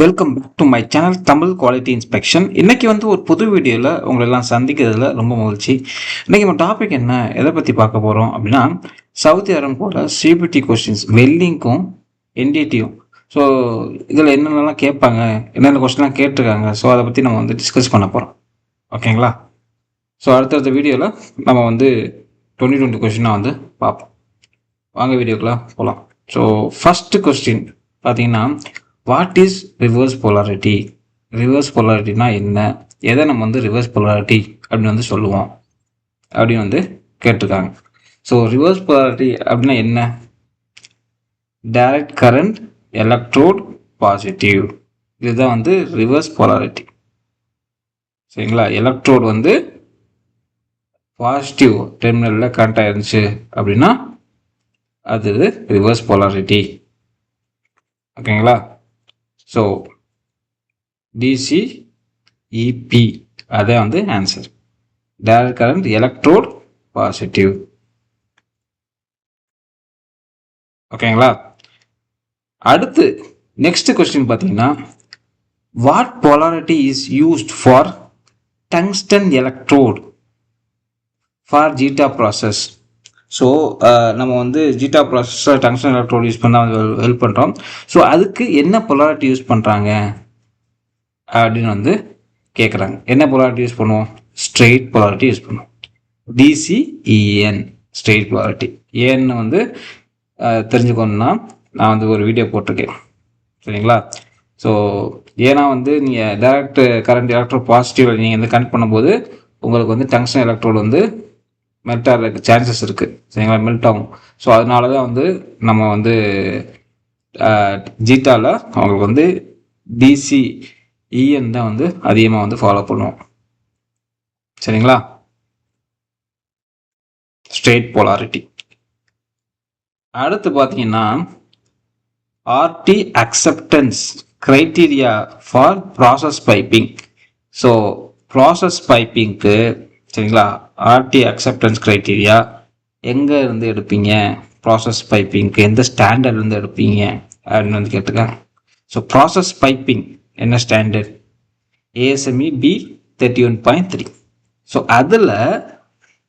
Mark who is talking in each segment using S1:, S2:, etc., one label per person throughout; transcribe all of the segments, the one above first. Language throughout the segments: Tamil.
S1: Welcome back to my channel Tamil quality inspection. இன்னைக்கு வந்து ஒரு புது வீடியோவில் உங்களை எல்லாம் சந்திக்கிறதுல ரொம்ப மகிழ்ச்சி. இன்னைக்கு நம்ம டாபிக் என்ன, எதை பற்றி பார்க்க போகிறோம் அப்படின்னா, சவுதி அரேபியாவோட சிபிடி கொஸ்டின்ஸ் வெல்டிங்க்கும் என்டிடியும். ஸோ இதில் என்னென்னலாம் கேட்பாங்க, என்னென்ன கொஸ்டின்லாம் கேட்டிருக்காங்க, ஸோ அதை பற்றி நம்ம வந்து டிஸ்கஸ் பண்ண போகிறோம். ஓகேங்களா? ஸோ அடுத்தடுத்த வீடியோவில் நம்ம வந்து 2020 கொஸ்டினாக வந்து பார்ப்போம். வாங்க வீடியோக்குள்ளே போகலாம். ஸோ ஃபஸ்ட்டு கொஸ்டின் பார்த்தீங்கன்னா, what is reverse polarity? Reverse போலாரிட்டினா என்ன, எதை நம்ம வந்து ரிவர்ஸ் போலாரிட்டி அப்படின்னு வந்து சொல்லுவோம் அப்படின்னு வந்து கேட்டிருக்காங்க. ஸோ ரிவர்ஸ் போலாரிட்டி அப்படின்னா என்ன? டைரக்ட் கரண்ட் எலக்ட்ரோட் பாசிட்டிவ், இதுதான் வந்து ரிவர்ஸ் போலாரிட்டி. சரிங்களா? எலக்ட்ரோட் வந்து பாசிட்டிவ் டெர்மினலில் கனெக்ட் ஆயிருந்துச்சு அப்படின்னா அது ரிவர்ஸ் போலாரிட்டி. ஓகேங்களா? ஸோ டிசிஇபி அதான் வந்து answer. Direct current electrode positive. ஓகேங்களா? அடுத்து நெக்ஸ்ட் கொஸ்டின் பார்த்தீங்கன்னா, what polarity is used for tungsten electrode for GTA process? So நம்ம வந்து GTA processor tungsten electrode use பண்ண ஹெல்ப் பண்ணுறோம். ஸோ அதுக்கு என்ன பொலாரிட்டி யூஸ் பண்ணுறாங்க அப்படின்னு வந்து கேட்குறாங்க. என்ன பொலாரிட்டி யூஸ் பண்ணுவோம்? ஸ்ட்ரெயிட் பொலாரிட்டி யூஸ் பண்ணுவோம். டிசிஇஎன் ஸ்ட்ரெயிட் பொலாரிட்டி. ஏன்னு வந்து தெரிஞ்சுக்கணுன்னா நான் வந்து ஒரு வீடியோ போட்டிருக்கேன். சரிங்களா? ஸோ ஏன்னா வந்து நீங்கள் டைரக்ட் கரண்ட் எலக்ட்ரோட் பாசிட்டிவ் நீங்கள் வந்து கனெக்ட் பண்ணும்போது உங்களுக்கு வந்து டங்ஸ்டன் எலக்ட்ரோட் வந்து மெல்ட் ஆகிறதுக்கு சான்சஸ் இருக்குது. சரிங்களா? மெல்ட் ஆகும். ஸோ அதனால தான் வந்து நம்ம வந்து ஜீட்டாவில் அவங்களுக்கு வந்து டிசிஇஎன் தான் வந்து அதிகமாக வந்து ஃபாலோ பண்ணுவோம். சரிங்களா? Straight polarity. அடுத்து பார்த்தீங்கன்னா, RT acceptance criteria for process piping. So process பைப்பிங்க்கு சரிங்களா, ஆர்டி அக்செப்டன்ஸ் க்ரைட்டீரியா எங்கே இருந்து எடுப்பீங்க? ப்ராசஸ் பைப்பிங்க்கு எந்த ஸ்டாண்டர்ட்லேருந்து எடுப்பீங்க அப்படின்னு வந்து கேட்டுருக்காங்க. ஸோ ப்ராசஸ் பைப்பிங் என்ன ஸ்டாண்டர்ட்? ASME B31.3. ஸோ அதில்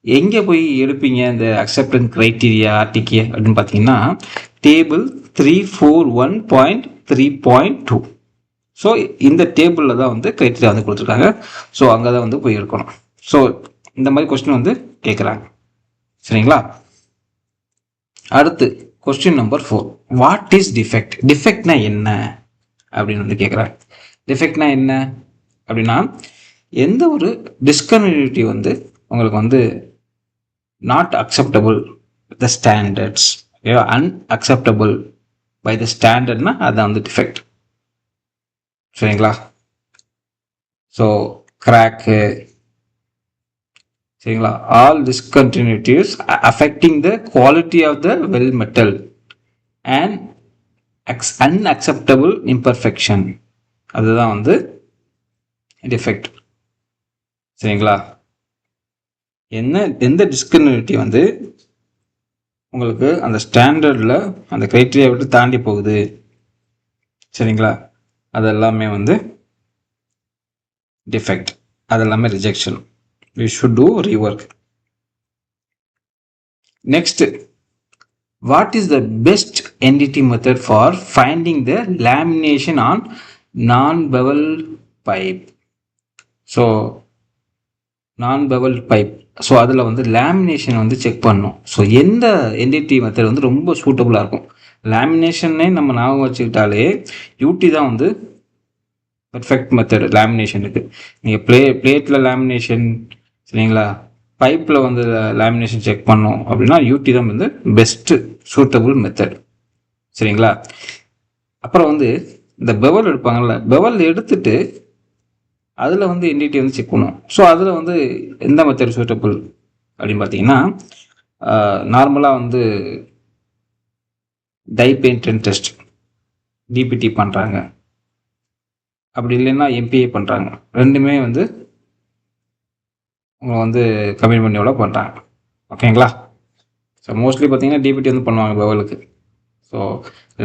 S1: எங்கே போய் எடுப்பீங்க இந்த அக்செப்டன்ஸ் க்ரைட்டீரியா ஆர்டிக்கு அப்படின்னு பார்த்தீங்கன்னா, டேபிள் 341.3.2. ஸோ இந்த டேபிளில் தான் வந்து க்ரைட்டீரியா வந்து கொடுத்துருக்காங்க. ஸோ அங்கே தான் வந்து போய் எடுக்கணும். ஸோ இந்த மாதிரி கொஸ்டின் வந்து கேட்குறாங்க. சரிங்களா? அடுத்து question number 4, what is defect? டிஃபெக்ட்னா என்ன அப்படின்னு வந்து கேட்குறாங்க. டிஃபெக்ட்னா என்ன அப்படின்னா, எந்த ஒரு டிஸ்கன்டினியூட்டி வந்து உங்களுக்கு வந்து not acceptable the standards, unacceptable by the ஸ்டாண்டர்ட்னா அதுதான் வந்து டிஃபெக்ட். சரிங்களா? ஸோ கிராக்கு, சரிங்களா, all discontinuities affecting the quality of the weld metal and unacceptable imperfection, அதுதான் வந்து டிஃபெக்ட். சரிங்களா? எந்த டிஸ்கண்டினியூட்டி வந்து உங்களுக்கு அந்த ஸ்டாண்டர்டில் அந்த க்ரைட்டீரியா விட்டு தாண்டி போகுது, சரிங்களா, அதெல்லாமே வந்து டிஃபெக்ட், அதெல்லாமே rejection. We should do rework. Next, what is the best NDT method for finding the lamination on non-beveled pipe? So non-beveled pipe, so அதில் வந்து லேமினேஷன் வந்து செக் பண்ணணும். ஸோ எந்த என்டிடி மெத்தட் வந்து ரொம்ப சூட்டபுளாக இருக்கும்? லேமினேஷன்னே நம்ம ஞாபகம் வச்சுக்கிட்டாலே யூடி தான் வந்து பெர்ஃபெக்ட் மெத்தட் லேமினேஷனுக்கு. நீங்கள் பிளேட்டில் லேமினேஷன், சரிங்களா, பைப்பில் வந்து லேமினேஷன் செக் பண்ணோம் அப்படின்னா யூடி தான் வந்து பெஸ்ட்டு சூட்டபுள் மெத்தட். சரிங்களா? அப்புறம் வந்து இந்த பெவல் எடுப்பாங்கள்ல, பெவல் எடுத்துட்டு அதில் வந்து என்டிடி வந்து செக் பண்ணுவோம். ஸோ அதில் வந்து எந்த மெத்தட் சூட்டபுள் அப்படின்னு பார்த்தீங்கன்னா, நார்மலாக வந்து டை பெயிண்ட் டெஸ்ட் டிபிடி பண்ணுறாங்க, அப்படி இல்லைன்னா எம்பிஏ பண்ணுறாங்க. ரெண்டுமே வந்து உங்களை வந்து கம்மி பண்ணி எவ்வளோ பண்ணுறாங்க. ஓகேங்களா? ஸோ மோஸ்ட்லி பார்த்தீங்கன்னா டிபிடி வந்து பண்ணுவாங்க பெவலுக்கு. ஸோ ஸோ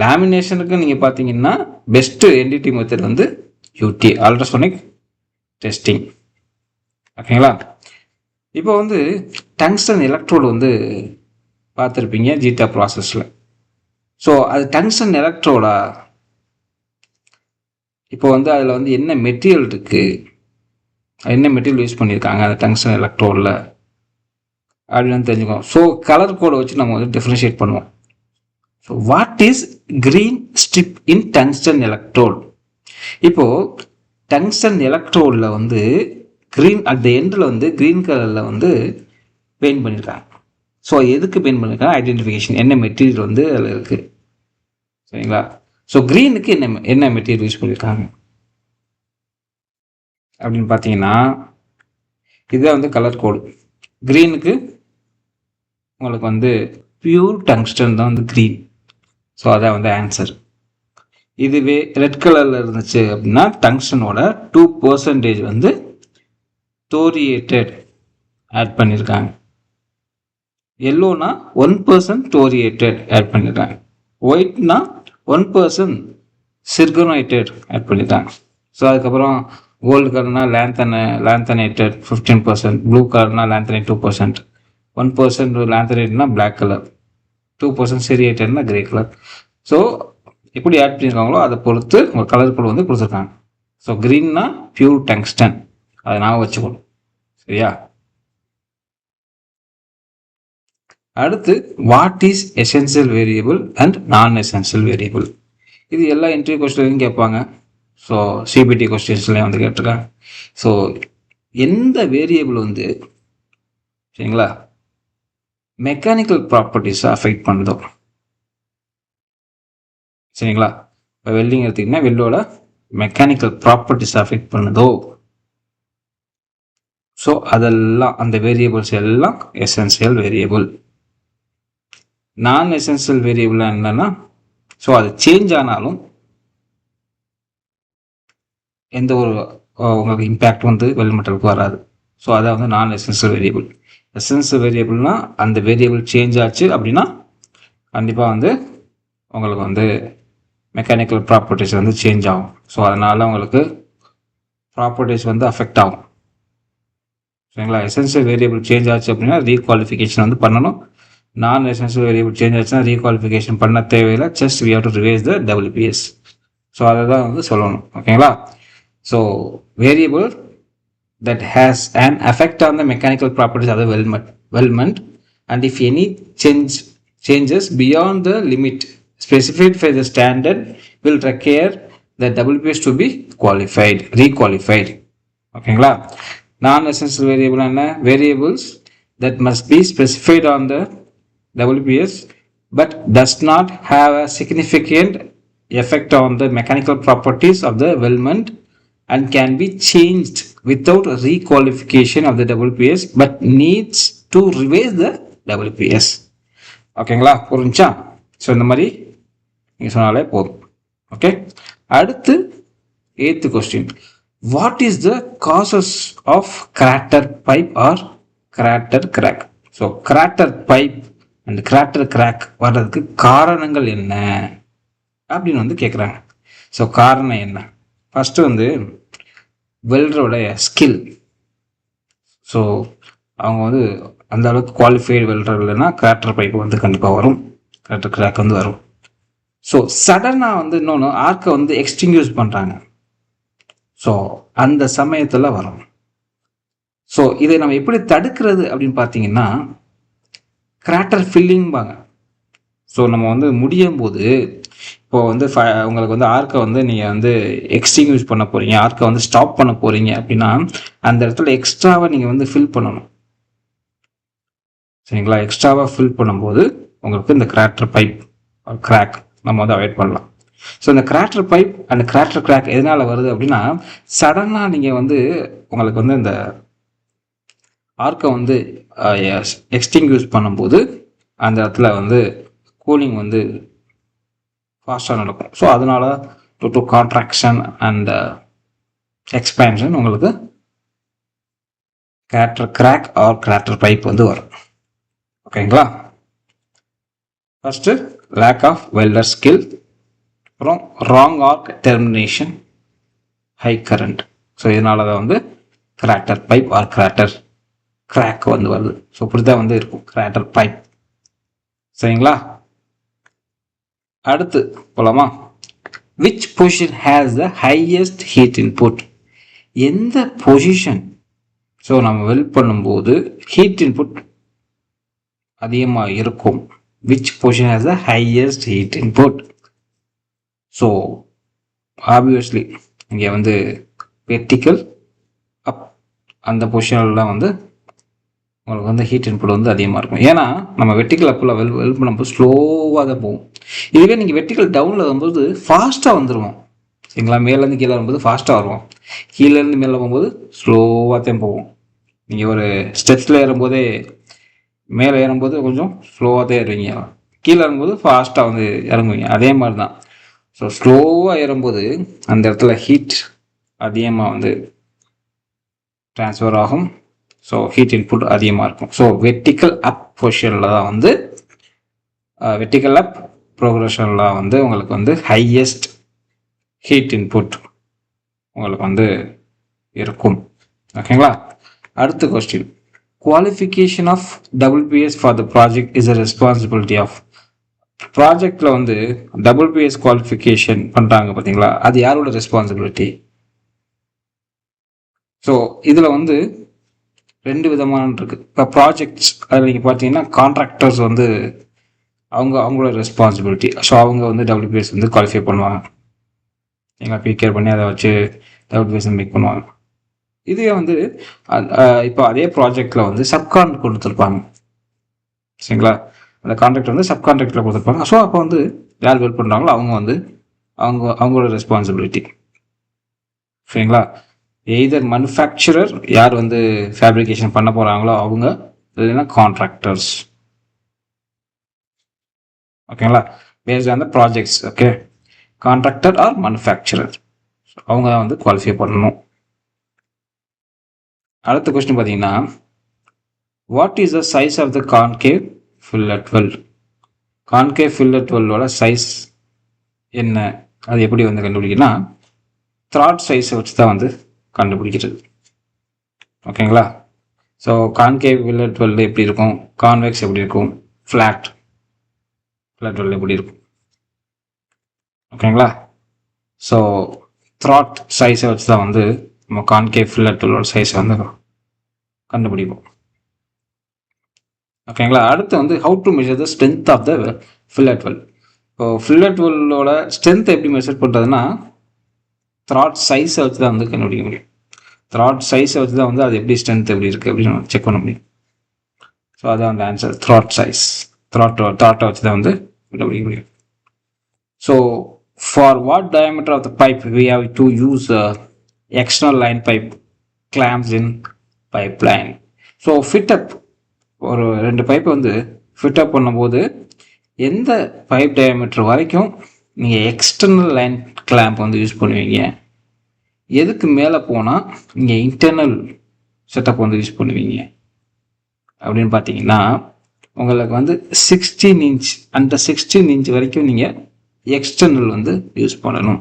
S1: லேமினேஷனுக்கு நீங்கள் பார்த்தீங்கன்னா பெஸ்ட்டு என்டிடி மெத்தட் வந்து யூடி, அல்ட்ராசோனிக் டெஸ்டிங். ஓகேங்களா? இப்போ வந்து டங்ஸ்டன் எலக்ட்ரோடு வந்து பார்த்துருப்பீங்க ஜீட்டா ப்ராசஸில். ஸோ அது டங்ஸ்டன் எலக்ட்ரோடா? இப்போ வந்து அதில் வந்து என்ன மெட்டீரியல் இருக்குது, என்ன மெட்டீரியல் யூஸ் பண்ணியிருக்காங்க அந்த டங்ஸ்டன் எலக்ட்ரோடில் அப்படின்னு தெரிஞ்சுக்கோம். ஸோ கலர் கோடை வச்சு நம்ம வந்து டிஃப்ரென்ஷியேட் பண்ணுவோம். So what is green strip in tungsten electrode? இப்போது டங்ஸ்டன் எலக்ட்ரோடில் வந்து க்ரீன் அட் த எண்டில் வந்து க்ரீன் கலரில் வந்து பெயிண்ட் பண்ணியிருக்காங்க. ஸோ எதுக்கு பெயிண்ட் பண்ணியிருக்காங்க? ஐடென்டிஃபிகேஷன், என்ன மெட்டீரியல் வந்து அதில் இருக்குது. சரிங்களா? ஸோ க்ரீனுக்கு என்ன மெட்டீரியல் யூஸ் பண்ணியிருக்காங்க அப்படின்னு பார்த்தீங்கன்னா இதுதான் வந்து கலர் கோடு. க்ரீனுக்கு உங்களுக்கு வந்து பியூர் டங்ஸ்டன் தான் வந்து க்ரீன். ஸோ அதான் வந்து ஆன்சர். இதுவே ரெட் கலரில் இருந்துச்சு அப்படின்னா டங்ஸ்டனோட 2% வந்து தோரியேட்டட் ஆட் பண்ணியிருக்காங்க. எல்லோனா 1% தோரியேட்டட் ஆட் பண்ணியிருக்காங்க. ஒயிட்னா 1% சிர்கோனைட்டட் ஆட் பண்ணியிருக்காங்க. ஸோ அதுக்கப்புறம் கோல்டு கலர்னா லேந்தனேட்டட் 15%, ப்ளூ கலர்னா லேந்தனைட் 2%, 1% லேந்தனைட்னா பிளாக் கலர், 2% செரியேட்டட்னா கிரே கலர். ஸோ எப்படி ஆட் பண்ணியிருக்காங்களோ அதை பொறுத்து உங்கள் கலர் கோட் வந்து கொடுத்துருக்காங்க. ஸோ க்ரீன்னா பியூர் டங்ஸ்டன், அதை நான் வச்சுக்கணும். சரியா? அடுத்து what is essential variable and நான் எசென்சியல் வேரியபிள்? இது எல்லா இன்டர்வியூ கொஸ்டின்லையும் கேட்பாங்க. ஸோ சிபிடி கொஸ்டின்ஸ்லையும் வந்து கேட்டிருக்காங்க. ஸோ எந்த வேரியபிள் வந்து சரிங்களா மெக்கானிக்கல் ப்ராப்பர்ட்டிஸை அஃபெக்ட் பண்ணுதோ, சரிங்களா, இப்போ வெல்டிங் எடுத்திங்கன்னா வெல்லோட மெக்கானிக்கல் ப்ராப்பர்ட்டிஸ் அஃபெக்ட் பண்ணுதோ, ஸோ அதெல்லாம் அந்த வேரியபிள்ஸ் எல்லாம் எசென்சியல் வேரியபிள். நான் எசென்சியல் வேரியபிள் என்னன்னா, ஸோ அது சேஞ்ச் ஆனாலும் எந்த ஒரு உங்களுக்கு இம்பேக்ட் வந்து வெல் மெட்டலுக்கு வராது. ஸோ அதை வந்து நான் எசென்சியல் வேரியபிள். எசென்சியல் வேரியபிள்னா அந்த வேரியபிள் சேஞ்ச் ஆச்சு அப்படின்னா கண்டிப்பாக வந்து உங்களுக்கு வந்து மெக்கானிக்கல் ப்ராப்பர்ட்டிஸ் வந்து சேஞ்ச் ஆகும். ஸோ அதனால் உங்களுக்கு ப்ராப்பர்ட்டிஸ் வந்து அஃபெக்ட் ஆகும். சரிங்களா? எசென்சியல் வேரியபிள் சேஞ்ச் ஆச்சு அப்படின்னா ரீகுவாலிஃபிகேஷன் வந்து பண்ணணும். நான் எசென்சியல் வேரியபிள் சேஞ்ச் ஆச்சுன்னா ரீகுவாலிஃபிகேஷன் பண்ண தேவையில்லை. Just we have to revise the WPS. So அதை தான் வந்து சொல்லணும். ஓகேங்களா? So variable that has an effect on the mechanical properties of the weldment, and if any changes beyond the limit specified by the standard will require the WPS to be requalified. ஓகேங்களா? நான் எசென்சியல் வேரியபிள் என்ன? Variables that must be specified on the WPS but does not have a significant effect on the mechanical properties of the weldment and can be changed without requalification of the WPS but needs to revise the WPS. ஓகேங்களா? புரிஞ்சா? ஸோ இந்த மாதிரி நீங்கள் சொன்னாலே போதும். ஓகே, அடுத்து 8th question. What is the causes of crater pipe or crater crack? So crater pipe and crater crack வர்றதுக்கு காரணங்கள் என்ன அப்படின்னு வந்து கேட்குறாங்க. ஸோ காரணம் என்ன? ஃபஸ்ட்டு வந்து வெல்டரோடைய ஸ்கில். ஸோ அவங்க வந்து அந்த அளவுக்கு குவாலிஃபைடு வெல்டர் இல்லைன்னா கிராட்டர் பைப் வந்து கண்டிப்பாக வரும், கிராட்டர் கிராக் வந்து வரும். ஸோ சடனாக வந்து இன்னொன்று ஆர்க்கை வந்து எக்ஸ்டிங்யூஸ் பண்ணுறாங்க. ஸோ அந்த சமயத்தில் வரும். ஸோ இதை நம்ம எப்படி தடுக்கிறது அப்படின்னு பார்த்தீங்கன்னா கிராட்டர் ஃபில்லிங்பாங்க. ஸோ நம்ம வந்து முடியும் போது இப்போ வந்து உங்களுக்கு வந்து ஆர்க்கை வந்து நீங்கள் வந்து எக்ஸ்டிங்யூஸ் பண்ண போகிறீங்க, ஆர்க்கை வந்து ஸ்டாப் பண்ண போகிறீங்க அப்படின்னா அந்த இடத்துல எக்ஸ்ட்ராவாக நீங்கள் வந்து ஃபில் பண்ணணும். சரிங்களா? எக்ஸ்ட்ராவாக ஃபில் பண்ணும்போது உங்களுக்கு இந்த கிராட்டர் பைப் கிராக் நம்ம வந்து அவாய்ட் பண்ணலாம். ஸோ இந்த crater pipe and crater crack எதனால் வருது அப்படின்னா சடனாக நீங்கள் வந்து உங்களுக்கு வந்து இந்த ஆர்க்கை வந்து எக்ஸ்டிங்யூஸ் பண்ணும்போது அந்த இடத்துல வந்து கூலிங் வந்து ஃபாஸ்ட்டாக நடக்கும். ஸோ அதனால டு கான்ட்ராக்ஷன் அண்ட் எக்ஸ்பேன்ஷன் உங்களுக்கு crater crack or crater pipe வந்து வரும். ஓகேங்களா? First lack of welder skill, அப்புறம் wrong arc termination, high current. So இதனால தான் வந்து கிராட்டர் பைப் ஆர் கிராக் வந்து வருது. ஸோ இப்படி தான் வந்து இருக்கும் கிராட்டர் பைப். சரிங்களா? அடுத்து போலாமா? Which position has the highest heat input? எந்த பொசிஷன், ஸோ நம்ம வெல்ட் பண்ணும்போது ஹீட் இன்புட் அதிகமாக இருக்கும். Which position has the highest heat input? So obviously இங்கே வந்து வெர்டிக்கல் அப் அந்த பொசிஷன்லாம் வந்து உங்களுக்கு வந்து ஹீட் இன்புட் வந்து அதிகமாக இருக்கும். ஏன்னா நம்ம வெர்டிக்கல் அப்பில் வெல்ட் பண்ணும்போது ஸ்லோவாக தான் போகும். இதுவே நீங்கள் வெர்டிக்கல் டவுனில் வரும்போது ஃபாஸ்ட்டாக வந்துடுவோம். சரிங்களா? மேலேருந்து கீழே வரும்போது ஃபாஸ்ட்டாக வருவோம், கீழேருந்து மேலே போகும்போது ஸ்லோவாக தான் போவோம். நீங்கள் ஒரு ஸ்டெப்ஸில் ஏறும்போதே மேலே ஏறும்போது கொஞ்சம் ஸ்லோவாக தான் ஏறுவீங்க, கீழே இறங்கும்போது ஃபாஸ்ட்டாக வந்து இறங்குவீங்க. அதே மாதிரி தான். ஸோ ஸ்லோவாக ஏறும்போது அந்த இடத்துல ஹீட் அதிகமாக வந்து ட்ரான்ஸ்ஃபர் ஆகும். ஸோ ஹீட் இன்புட் அதிகமாக இருக்கும். ஸோ வெர்டிக்கல் அப் பொசிஷனில் தான் வந்து வெர்டிக்கல் அப் ப்ரோக்ரஷனில் வந்து உங்களுக்கு வந்து ஹையஸ்ட் ஹீட் இன்புட் உங்களுக்கு வந்து இருக்கும். ஓகேங்களா? அடுத்த question, qualification of WPS for the project is a responsibility of. ப்ராஜெக்டில் வந்து WPS குவாலிஃபிகேஷன் பண்ணுறாங்க பார்த்தீங்களா, அது யாரோட ரெஸ்பான்சிபிலிட்டி? ஸோ இதில் வந்து ரெண்டு விதமான இருக்குது. இப்போ ப்ராஜெக்ட்ஸ் அதில் நீங்கள் பார்த்தீங்கன்னா கான்ட்ராக்டர்ஸ் வந்து அவங்களோட ரெஸ்பான்சிபிலிட்டி. ஸோ அவங்க வந்து WPS வந்து குவாலிஃபை பண்ணுவாங்க, எங்களை ப்ரீகேர் பண்ணி அதை வச்சு WPS மேக் பண்ணுவாங்க. இதுவே வந்து இப்போ அதே ப்ராஜெக்டில் வந்து சப்கான்ட்ராக்ட் கொடுத்துருப்பாங்க. சரிங்களா? அந்த கான்ட்ராக்ட் வந்து சப்கான்ட்ராக்டில் கொடுத்துருப்பாங்க. ஸோ அப்போ வந்து யார் வெல்ட் பண்ணுறாங்களோ அவங்க வந்து அவங்களோட ரெஸ்பான்சிபிலிட்டி. சரிங்களா? எய்தர் மேனுஃபேக்சரர் யார் வந்து ஃபேப்ரிகேஷன் பண்ண போகிறாங்களோ அவங்க, இல்லைன்னா கான்ட்ராக்டர்ஸ். ஓகேங்களா? Based on the projects. Okay, contractor or manufacturer அவங்க தான் வந்து குவாலிஃபை பண்ணணும். அடுத்த கொஸ்டின் பார்த்தீங்கன்னா, what is the size of the concave fillet weld? Concave fillet வெல்லோட சைஸ் என்ன, அது எப்படி வந்து கண்டுபிடிக்கணும்னா த்ராட் சைஸை வச்சு தான் வந்து கண்டுபிடிக்கிறது. ஓகேங்களா? ஸோ கான்கேவ் ஃபில்லட் வெல் எப்படி இருக்கும், கான்வெக்ஸ் எப்படி இருக்கும், ஃப்ளாட் வெல் எப்படி இருக்கும். ஓகேங்களா? ஸோ த்ராட் சைஸை வச்சு தான் வந்து நம்ம கான்கேவ் ஃபில்லட் வெல்லோட சைஸை வந்து கண்டுபிடிப்போம். ஓகேங்களா? அடுத்து வந்து how to measure the strength of the fillet weld. இப்போ ஃபில்லட் வெல்லோட ஸ்ட்ரென்த்தை எப்படி மெஷர் பண்ணுறதுன்னா த்ராட் சைஸை வச்சு தான் வந்து கண்டுபிடிக்க முடியும். த்ராட் சைஸை வச்சு தான் வந்து அது எப்படி ஸ்ட்ரென்த் எப்படி இருக்குது அப்படின்னு செக் பண்ண முடியும். ஸோ அதான் அந்த ஆன்சர், த்ராட் சைஸ். த்ராட்டை வச்சு தான் வந்து கண்டுபிடிக்க முடியும். So for what diameter of the pipe we have to use external line pipe clamps in pipe line. So fitup ஒரு 2 பைப்பை வந்து ஃபிட்டப் பண்ணும்போது எந்த பைப் டயாமீட்டர் வரைக்கும் நீங்கள் எக்ஸ்டர்னல் லைன் கிளாம்ப் வந்து யூஸ் பண்ணுவீங்க, எதுக்கு மேலே போனால் நீங்கள் இன்டர்னல் செட்டப் வந்து யூஸ் பண்ணுவீங்க அப்படின்னு பார்த்தீங்கன்னா உங்களுக்கு வந்து 16 இன்ச், அந்த 16 இன்ச் வரைக்கும் நீங்கள் எக்ஸ்டர்னல் வந்து யூஸ் பண்ணணும்.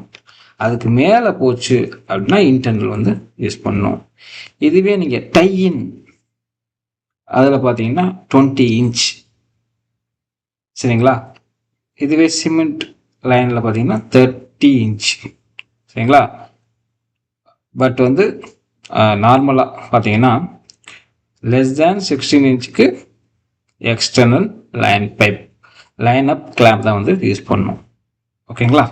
S1: அதுக்கு மேலே போச்சு அப்படின்னா இன்டர்னல் வந்து யூஸ் பண்ணணும். இதுவே நீங்கள் டைஇன் அதில் பார்த்தீங்கன்னா 20 இன்ச். சரிங்களா? இதுவே சிமெண்ட் லைனில் பார்த்தீங்கன்னா 30 இன்ச். சரிங்களா? பட் வந்து நார்மலாக பார்த்தீங்கன்னா லெஸ் தேன் 16 இன்ச்சுக்கு எக்ஸ்டர்னல் லைன் அப் கிளாம்ப் தான் வந்து யூஸ் பண்ணணும். ஓகேங்களா?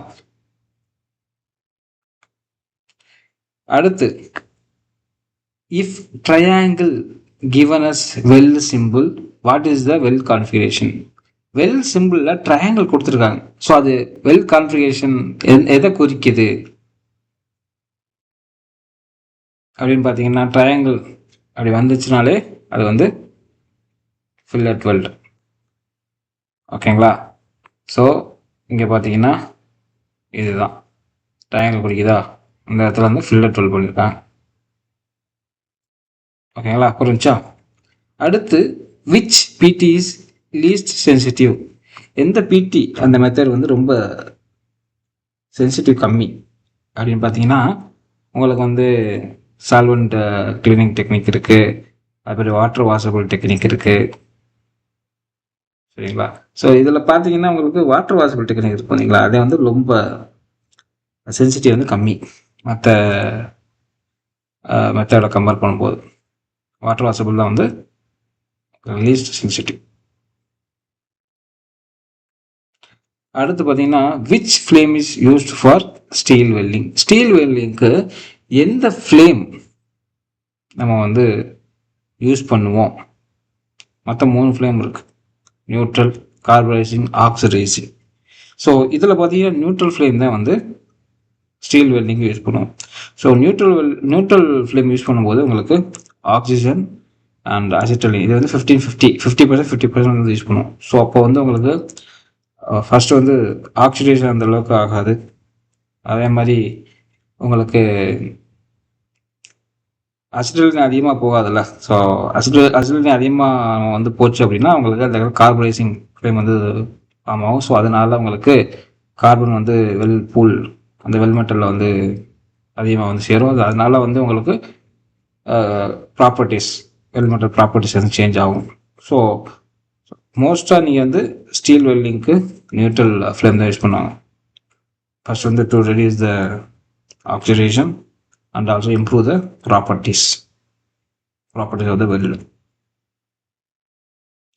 S1: அடுத்து, if triangle given as well symbol, what is the well configuration? Weld சிம்பிளில் ட்ரையாங்கிள் கொடுத்துருக்காங்க. ஸோ அது வெல் கான்ஃபிகரேஷன் எதை குறிக்குது அப்படின்னு பார்த்தீங்கன்னா ட்ரையாங்கிள் அப்படி வந்துச்சுனாலே அது வந்து ஃபில்லட் வெல். ஓகேங்களா? ஸோ இங்கே பார்த்தீங்கன்னா இதுதான் ட்ரையாங்கிள் குறிக்குதா, இந்த இடத்துல வந்து ஃபில்லட் வெல் பண்ணியிருக்காங்க. ஓகேங்களா? புரிஞ்சா? அடுத்து, விச் பிடி இஸ் லீஸ்ட் சென்சிட்டிவ்? எந்த பிடி அந்த மெத்தட் வந்து ரொம்ப சென்சிட்டிவ் கம்மி அப்படின்னு பார்த்தீங்கன்னா, உங்களுக்கு வந்து சால்வெண்ட் கிளீனிங் டெக்னிக் இருக்குது, அதுமாதிரி வாட்டர் வாஷபிள் டெக்னிக் இருக்குது. சரிங்களா? ஸோ இதில் பார்த்தீங்கன்னா உங்களுக்கு வாட்டர் வாஷபிள் டெக்னிக் இருக்கு பார்த்தீங்களா, அதே வந்து ரொம்ப சென்சிட்டிவ் வந்து கம்மி மற்ற மெத்தடை கம்பேர் பண்ணும்போது. வாட்டர் வாஷபிள் தான் வந்து லீஸ்ட் சென்சிட்டிவ். அடுத்து பார்த்தீங்கன்னா, which flame is used for steel welding. Steel வெல்டிங்க்கு எந்த ஃப்ளேம் நம்ம வந்து யூஸ் பண்ணுவோம்? மற்ற 3 ஃப்ளேம் இருக்குது: நியூட்ரல், கார்பரைசிங், ஆக்சிடைசிங். ஸோ இதில் பார்த்தீங்கன்னா நியூட்ரல் ஃப்ளேம் தான் வந்து ஸ்டீல் வெல்டிங் யூஸ் பண்ணுவோம். ஸோ நியூட்ரல் ஃப்ளேம் யூஸ் பண்ணும்போது உங்களுக்கு ஆக்சிஜன் அண்ட் அசிட்டலின் இது வந்து 50% வந்து யூஸ் பண்ணுவோம். ஸோ அப்போ வந்து உங்களுக்கு ஃபஸ்ட்டு வந்து ஆக்சிடேஷன் அந்த அளவுக்கு ஆகாது. அதே மாதிரி உங்களுக்கு அசிட்டலின் அதிகமாக போகாதுல்ல. ஸோ அசிட்டலின் அதிகமாக வந்து போச்சு அப்படின்னா உங்களுக்கு அந்த கார்பரைசிங் ஃப்ளேம் வந்து ஃபார்ம் ஆகும். ஸோ அதனால உங்களுக்கு கார்பன் வந்து அந்த வெல் மெட்டலில் வந்து அதிகமாக வந்து சேரும். அதனால வந்து உங்களுக்கு ப்ராப்பர்ட்டிஸ் வெல் மெட்டல் ப்ராப்பர்ட்டிஸ் வந்து சேஞ்ச் ஆகும். ஸோ மோஸ்ட்டாக நீங்கள் வந்து ஸ்டீல் வெல்டிங்க்கு நியூட்ரல் ஃப்ளேம் தான் யூஸ் பண்ணுவாங்க. ஃபர்ஸ்ட் வந்து to reduce the oxidation and also improve the properties of the weld.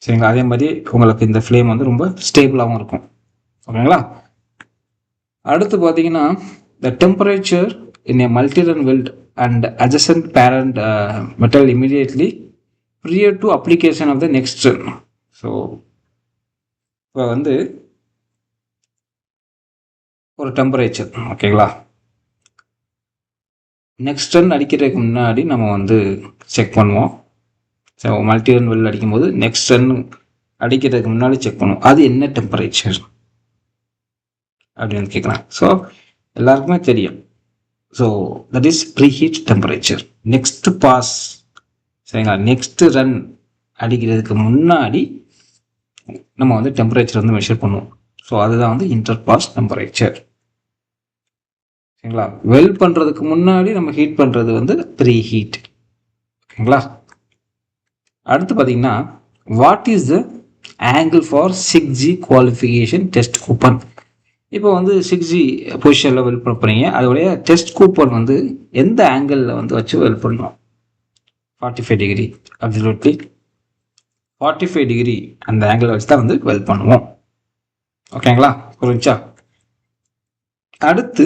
S1: சரிங்களா? அதே மாதிரி உங்களுக்கு இந்த ஃப்ளேம் வந்து ரொம்ப ஸ்டேபிளாகவும் இருக்கும். ஓகேங்களா? அடுத்து பார்த்தீங்கன்னா, த temperature in a multi-run weld and adjacent parent metal immediately prior to application of the next run. So இப்போ வந்து ஒரு டெம்பரேச்சர், ஓகேங்களா, நெக்ஸ்ட் ரன் அடிக்கிறதுக்கு முன்னாடி நம்ம வந்து செக் பண்ணுவோம். ஸோ மல்டி ரன் வெல் அடிக்கும்போது நெக்ஸ்ட் ரன் அடிக்கிறதுக்கு முன்னாடி செக் பண்ணுவோம் அது என்ன டெம்பரேச்சர் அப்படின்னு கேட்குறாங்க. ஸோ எல்லாருக்குமே தெரியும். So that is preheat temperature. Next pass, சரிங்களா, நெக்ஸ்ட் ரன் அடிக்கிறதுக்கு முன்னாடி நம்ம வந்து டெம்பரேச்சர் வந்து மெஷர் பண்ணுவோம். ஸோ அதுதான் வந்து இன்டர் பாஸ் டெம்பரேச்சர். சரிங்களா? வெல் பண்ணுறதுக்கு முன்னாடி நம்ம ஹீட் பண்ணுறது வந்து ப்ரீ ஹீட். ஓகேங்களா? அடுத்து பார்த்தீங்கன்னா, what is the angle for 6G qualification test coupon. இப்போ வந்து 6G பொசிஷனில் வெல் பண்ண போகிறீங்க, அதோடைய டெஸ்ட் கூப்பன் வந்து எந்த ஆங்கிளில் வந்து வச்சு வெல் பண்ணணும்? 45 டிகிரி. அப்சல்யூட்லி 45 டிகிரி அந்த ஆங்கிள் வச்சு தான் வந்து வெல் பண்ணுவோம். ஓகேங்களா? புரிஞ்சா? அடுத்து,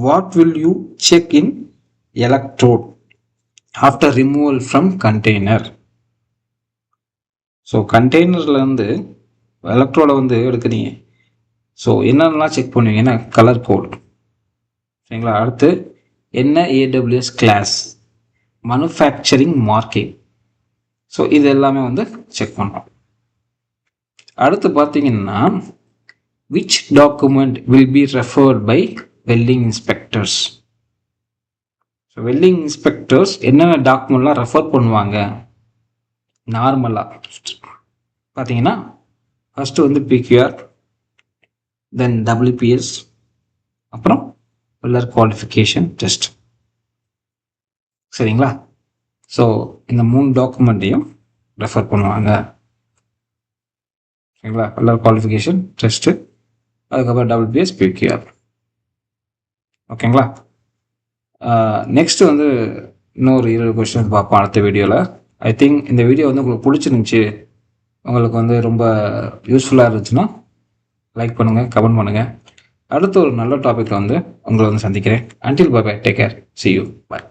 S1: what will you check in electrode after removal from container. So கண்டெய்னர்லேருந்து எலக்ட்ரோடை வந்து எடுக்கிறீங்க. ஸோ என்னென்னலாம் செக் பண்ணுவீங்கன்னா, கலர் கோட், சரிங்களா, அடுத்து என்ன AWS class, manufacturing marking. So இது எல்லாமே வந்து செக் பண்ணோம். அடுத்து பார்த்தீங்கன்னா, which document will be referred by welding inspectors. So welding inspectors என்னென்ன டாக்குமெண்ட்லாம் ரெஃபர் பண்ணுவாங்க நார்மலாக பார்த்தீங்கன்னா, ஃபஸ்ட்டு வந்து PQR, தென் WPS, அப்புறம் வெல்டர் குவாலிஃபிகேஷன் டெஸ்ட். சரிங்களா? ஸோ இந்த 3 டாக்குமெண்ட்டையும் ரெஃபர் பண்ணுவாங்க. சரிங்களா? வெல்டர் குவாலிஃபிகேஷன் டெஸ்ட்டு, அதுக்கப்புறம் WPS, PQR. ஓகேங்களா? நெக்ஸ்ட்டு வந்து இன்னொரு 20 கொஸ்டின் பார்ப்போம் அடுத்த வீடியோவில். ஐ திங்க் இந்த வீடியோ வந்து உங்களுக்கு பிடிச்சிருந்துச்சி, உங்களுக்கு வந்து ரொம்ப யூஸ்ஃபுல்லாக இருந்துச்சுன்னா லைக் பண்ணுங்கள், கமெண்ட் பண்ணுங்கள். அடுத்த ஒரு நல்ல டாப்பிக்கில் வந்து உங்களை வந்து சந்திக்கிறேன். Until bye bye, take care, see you, bye.